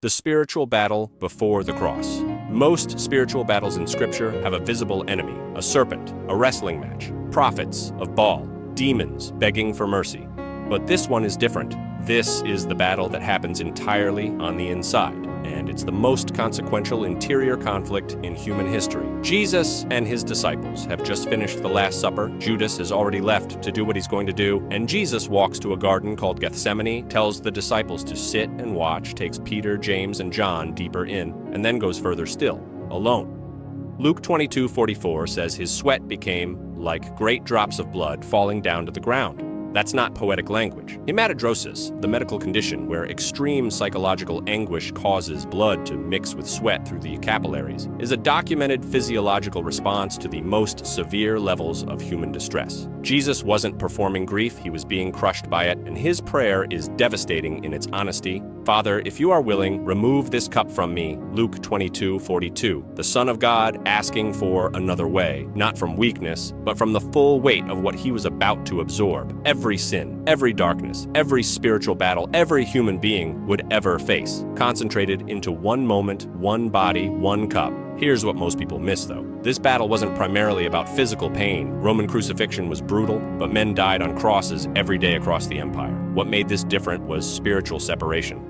The spiritual battle before the cross. Most spiritual battles in Scripture have a visible enemy, a serpent, a wrestling match, prophets of Baal, demons begging for mercy. But this one is different. This is the battle that happens entirely on the inside, and it's the most consequential interior conflict in human history. Jesus and his disciples have just finished the Last Supper. Judas has already left to do what he's going to do, and Jesus walks to a garden called Gethsemane, tells the disciples to sit and watch, takes Peter, James, and John deeper in, and then goes further still, alone. Luke 22:44 says his sweat became like great drops of blood falling down to the ground. That's not poetic language. Hematidrosis, the medical condition where extreme psychological anguish causes blood to mix with sweat through the capillaries, is a documented physiological response to the most severe levels of human distress. Jesus wasn't performing grief, he was being crushed by it, and his prayer is devastating in its honesty. Father, if you are willing, remove this cup from me. Luke 22:42. The Son of God asking for another way, not from weakness, but from the full weight of what he was about to absorb. Every sin, every darkness, every spiritual battle every human being would ever face, concentrated into one moment, one body, one cup. Here's what most people miss, though. This battle wasn't primarily about physical pain. Roman crucifixion was brutal, but men died on crosses every day across the empire. What made this different was spiritual separation.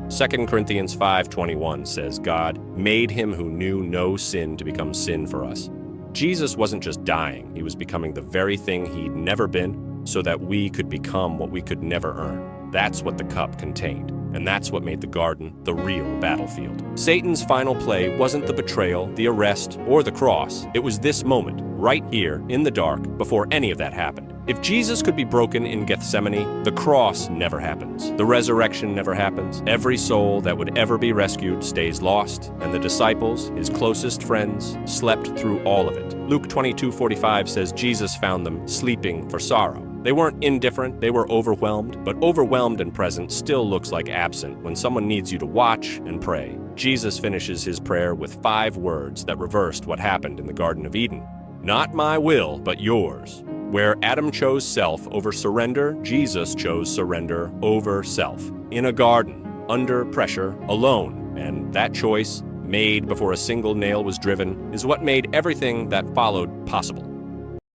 2 Corinthians 5:21 says, God made him who knew no sin to become sin for us. Jesus wasn't just dying, he was becoming the very thing he'd never been, so that we could become what we could never earn. That's what the cup contained, and that's what made the garden the real battlefield. Satan's final play wasn't the betrayal, the arrest, or the cross. It was this moment, right here, in the dark, before any of that happened. If Jesus could be broken in Gethsemane, the cross never happens. The resurrection never happens. Every soul that would ever be rescued stays lost, and the disciples, his closest friends, slept through all of it. Luke 22:45 says Jesus found them sleeping for sorrow. They weren't indifferent, they were overwhelmed, but overwhelmed and present still looks like absent when someone needs you to watch and pray. Jesus finishes his prayer with 5 words that reversed what happened in the Garden of Eden. Not my will, but yours. Where Adam chose self over surrender, Jesus chose surrender over self. In a garden, under pressure, alone, and that choice, made before a single nail was driven, is what made everything that followed possible.